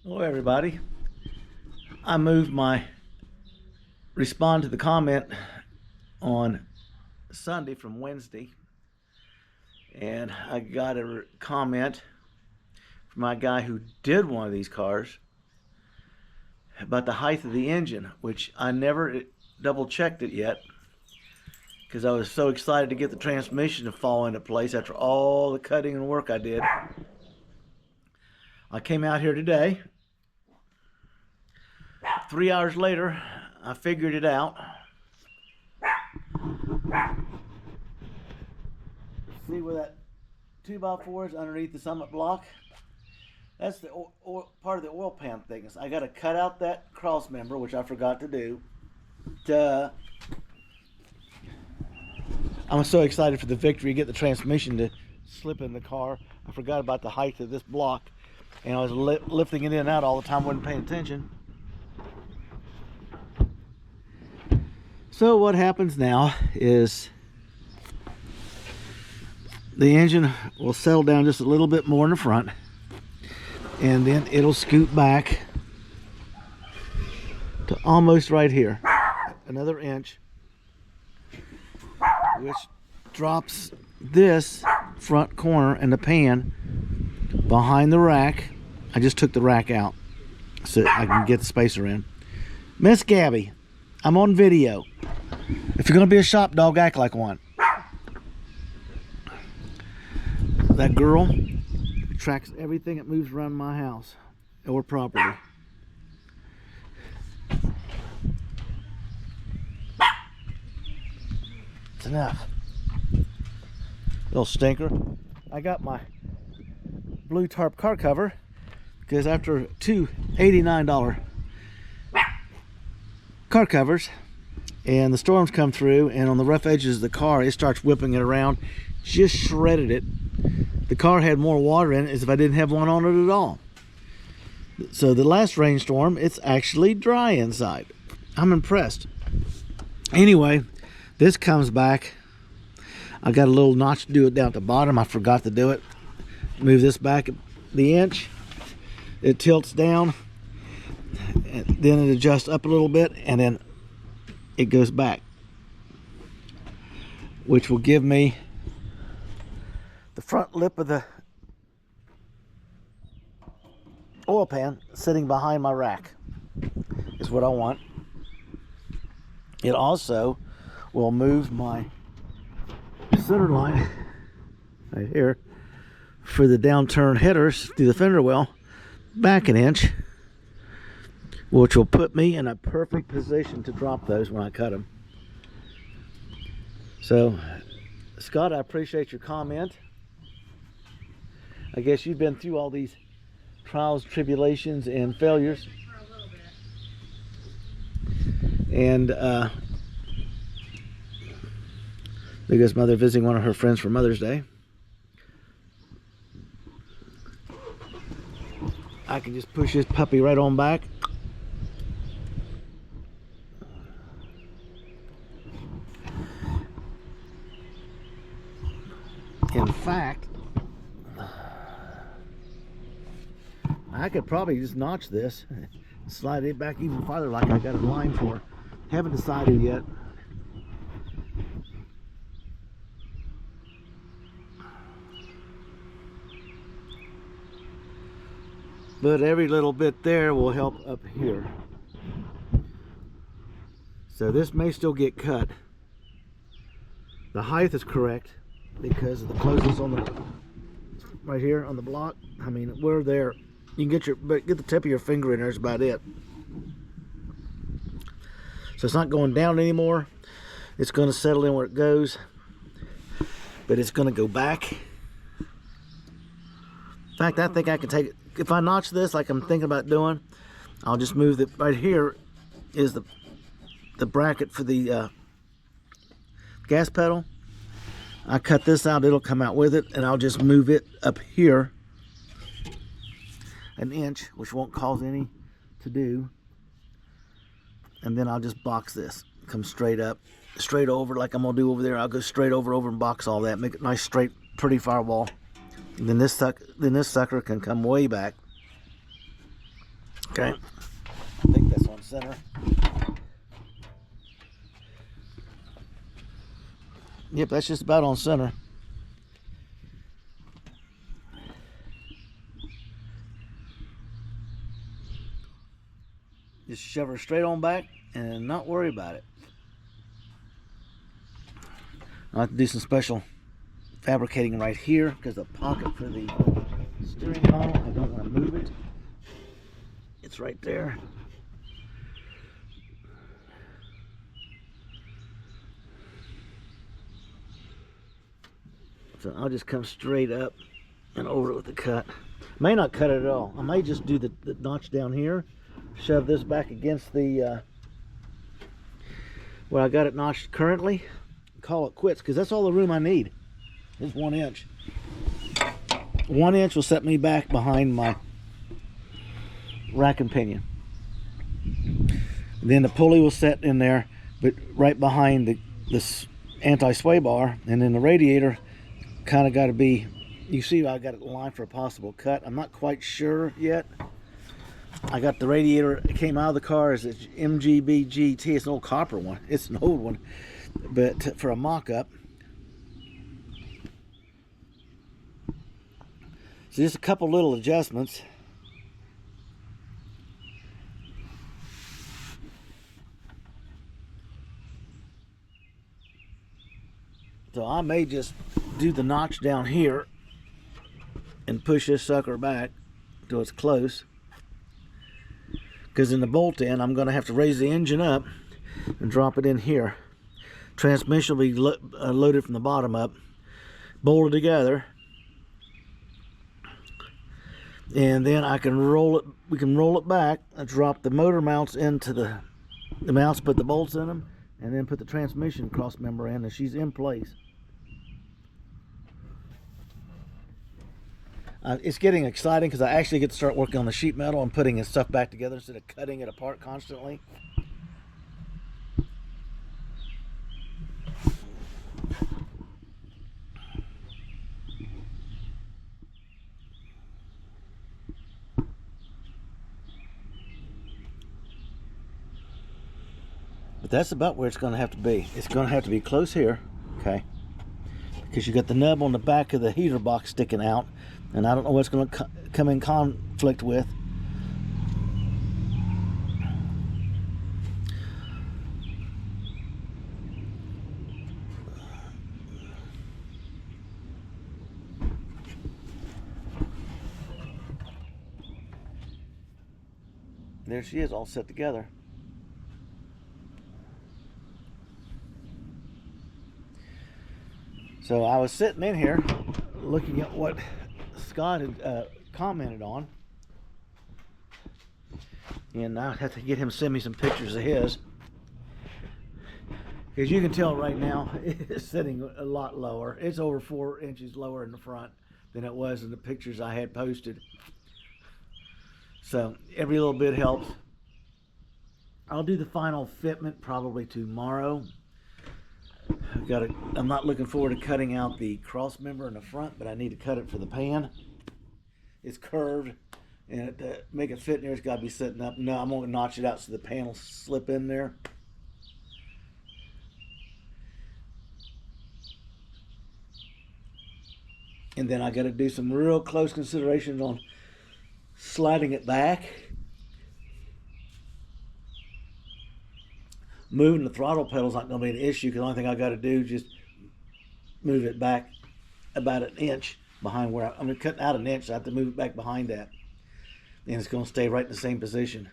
Hello everybody. I moved my respond to the comment on Sunday from Wednesday, and I got a comment from my guy who did one of these cars about the height of the engine, which I never double checked it yet because I was so excited to get the transmission to fall into place after all the cutting and work I did. I came out here today. 3 hours later, I figured it out. See where that 2x4 is underneath the summit block? That's the part of the oil pan thickness. I got to cut out that cross member, which I forgot to do. I'm so excited for the victory, get the transmission to slip in the car. I forgot about the height of this block, and I was lifting it in and out all the time, wasn't paying attention. So what happens now is the engine will settle down just a little bit more in the front, and then it'll scoot back to almost right here, another inch, which drops this front corner and the pan behind the rack. I just took the rack out so I can get the spacer in. Miss Gabby, I'm on video. If you're gonna be a shop dog, act like one. That girl tracks everything that moves around my house or property. It's enough. Little stinker. I got my blue tarp car cover because after two $89 car covers, and the storms come through, and on the rough edges of the car it starts whipping it around, just shredded it. The car had more water in it as if I didn't have one on it at all. So the last rainstorm, it's actually dry inside. I'm impressed. Anyway, this comes back. I got a little notch to do it down at the bottom. I forgot to do it. Move this back the inch. It tilts down, and then it adjusts up a little bit, and then it goes back, which will give me the front lip of the oil pan sitting behind my rack is what I want. It also will move my center line right here for the downturn headers through the fender well back an inch, which will put me in a perfect position to drop those when I cut them. So, Scott, I appreciate your comment. I guess you've been through all these trials, tribulations, and failures. For a little bit. And there goes Mother visiting one of her friends for Mother's Day. I can just push this puppy right on back. In fact, I could probably just notch this and slide it back even farther like I got it lined for. Haven't decided yet. But every little bit there will help up here. So this may still get cut. The height is correct because of the closures on the right here on the block. I mean, we're there. You can get the tip of your finger in there. Is about it. So it's not going down anymore. It's going to settle in where it goes, but it's going to go back. In fact, I think I can take it. If I notch this like I'm thinking about doing, I'll just move it. Right here is the bracket for the gas pedal. I cut this out, it'll come out with it, and I'll just move it up here an inch, which won't cause any to do. And then I'll just box this, come straight up, straight over like I'm gonna do over there. I'll go straight over and box all that, make it nice, straight, pretty firewall. And then this sucker can come way back. Okay, I think that's on center. Yep, that's just about on center. Just shove her straight on back and not worry about it. I'll have to do some special fabricating right here because the pocket for the steering column, I don't want to move it. It's right there. So I'll just come straight up and over it with the cut. May not cut it at all. I may just do the notch down here, shove this back against the where I got it notched currently, call it quits, because that's all the room I need is 1 inch. 1 inch will set me back behind my rack and pinion. Then the pulley will set in there, but right behind this anti-sway bar, and then the radiator kind of got to be, you see I got it lined for a possible cut. I'm not quite sure yet. I got the radiator, it came out of the car as an MGB GT. It's an old copper one. It's an old one, but for a mock-up. So just a couple little adjustments. So I may just do the notch down here and push this sucker back till it's close. Because in the bolt end, I'm going to have to raise the engine up and drop it in here. Transmission will be loaded from the bottom up, bolted together, and then I can roll it. We can roll it back and drop the motor mounts into the mounts, put the bolts in them, and then put the transmission cross member in, and she's in place. It's getting exciting because I actually get to start working on the sheet metal and putting his stuff back together instead of cutting it apart constantly. But that's about where it's going to have to be. It's going to have to be close here, okay? Because you got the nub on the back of the heater box sticking out, and I don't know what's going to come in conflict with. There she is, all set together. So I was sitting in here looking at what Scott had commented on, and I have to get him to send me some pictures of his, because you can tell right now it's sitting a lot lower. It's over 4 inches lower in the front than it was in the pictures I had posted. So every little bit helps. I'll do the final fitment probably tomorrow. I'm not looking forward to cutting out the cross member in the front, but I need to cut it for the pan. It's curved, and to make it fit in there, it's got to be sitting up. No, I'm going to notch it out so the pan will slip in there. And then I got to do some real close considerations on sliding it back. Moving the throttle pedal is not going to be an issue, because the only thing I got to do is just move it back about an inch behind where I'm cutting out an inch. So I have to move it back behind that, and it's going to stay right in the same position.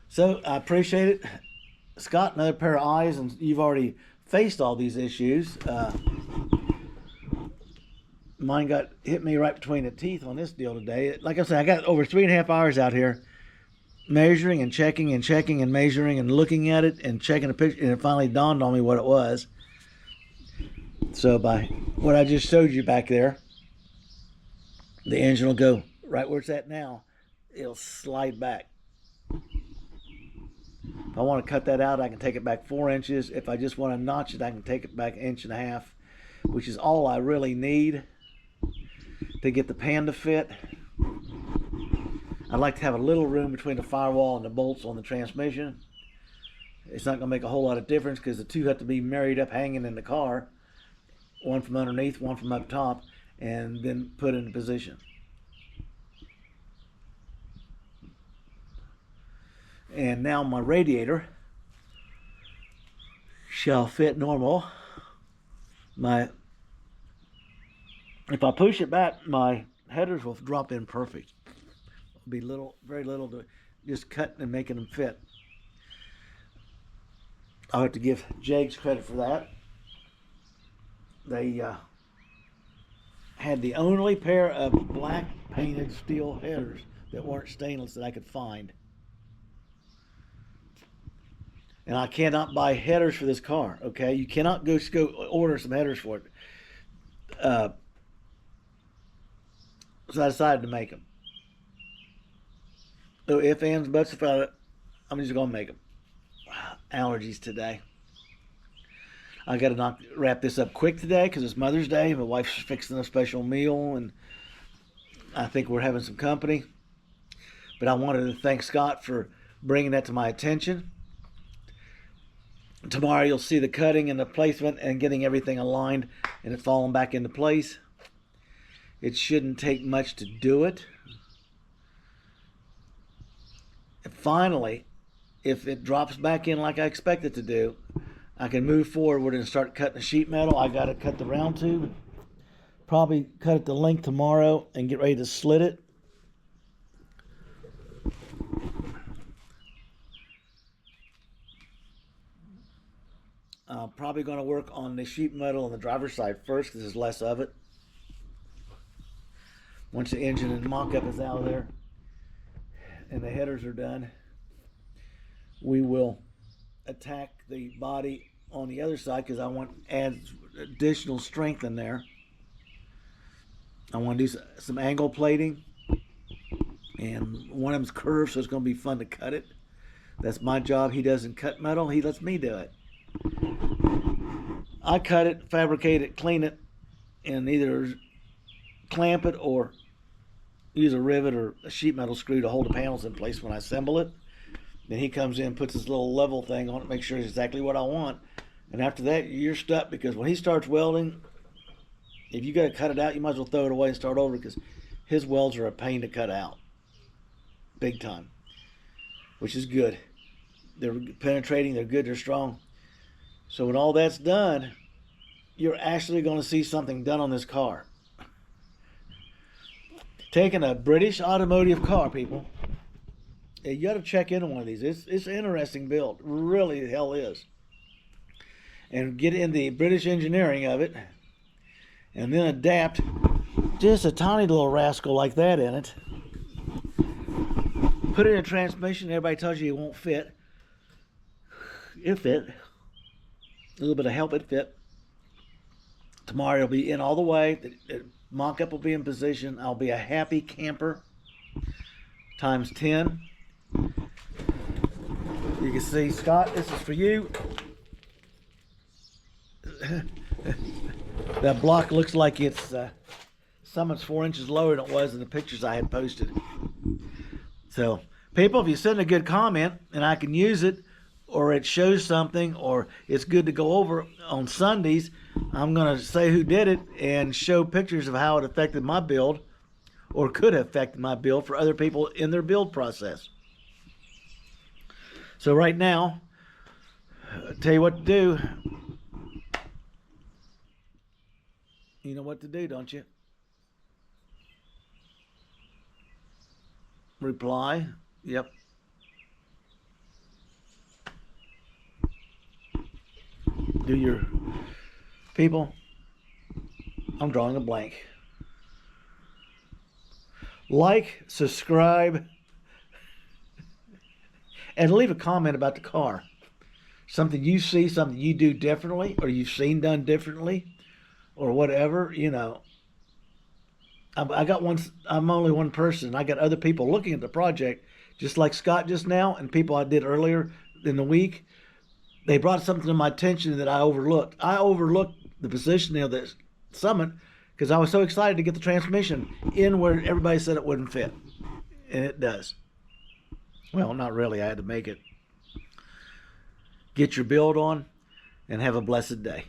So I appreciate it, Scott. Another pair of eyes, and you've already faced all these issues. Mine hit me right between the teeth on this deal today. Like I said, I got over 3.5 hours out here measuring and checking and measuring and looking at it and checking the picture, and it finally dawned on me what it was. So by what I just showed you back there, the engine will go right where it's at now. It'll slide back. If I want to cut that out, I can take it back 4 inches. If I just want to notch it, I can take it back 1.5 inches, which is all I really need to get the pan to fit. I'd like to have a little room between the firewall and the bolts on the transmission. It's not going to make a whole lot of difference because the two have to be married up, hanging in the car, one from underneath, one from up top, and then put in position. And now my radiator shall fit normal. If I push it back, my headers will drop in perfect. It'll be very little to just cut and making them fit. I'll have to give Jags credit for that. They had the only pair of black painted steel headers that weren't stainless that I could find. And I cannot buy headers for this car, okay? You cannot go order some headers for it. So I decided to make them. So if, ands, buts about it, I'm just going to make them. Allergies today. I got to wrap this up quick today because it's Mother's Day. My wife's fixing a special meal, and I think we're having some company. But I wanted to thank Scott for bringing that to my attention. Tomorrow you'll see the cutting and the placement and getting everything aligned and it falling back into place. It shouldn't take much to do it. And finally, if it drops back in like I expect it to do, I can move forward and start cutting the sheet metal. I got to cut the round tube. Probably cut it to length tomorrow and get ready to slit it. I'm probably going to work on the sheet metal on the driver's side first because there's less of it. Once the engine and mock-up is out of there and the headers are done, we will attack the body on the other side because I want to add additional strength in there. I want to do some angle plating, and one of them's curved, so it's going to be fun to cut it. That's my job. He doesn't cut metal. He lets me do it. I cut it, fabricate it, clean it, and either clamp it or use a rivet or a sheet metal screw to hold the panels in place when I assemble it. Then he comes in, puts his little level thing on it, make sure it's exactly what I want. And after that, you're stuck because when he starts welding, if you got to cut it out, you might as well throw it away and start over because his welds are a pain to cut out. Big time. Which is good. They're penetrating, they're good, they're strong. So when all that's done, you're actually going to see something done on this car. Taking a British automotive car, people. You got to check into one of these. It's an interesting build. Really, the hell is. And get in the British engineering of it. And then adapt just a tiny little rascal like that in it. Put it in a transmission. Everybody tells you it won't fit. It fit. A little bit of help, it fit. Tomorrow it'll be in all the way. The mock-up will be in position. I'll be a happy camper. Times 10. You can see, Scott, this is for you. That block looks like it's summit's 4 inches lower than it was in the pictures I had posted. So, people, if you send a good comment and I can use it, or it shows something, or it's good to go over on Sundays, I'm going to say who did it and show pictures of how it affected my build, or could have affected my build for other people in their build process. So right now, I'll tell you what to do. You know what to do, don't you? Reply. Yep. Do your people. I'm drawing a blank. Like, subscribe, and leave a comment about the car. Something you see, something you do differently, or you've seen done differently, or whatever, you know. I got one. I'm only one person. I got other people looking at the project, just like Scott just now, and people I did earlier in the week. They brought something to my attention that I overlooked. I overlooked the positioning of the summit because I was so excited to get the transmission in where everybody said it wouldn't fit, and it does. Well, not really. I had to make it. Get your build on and have a blessed day.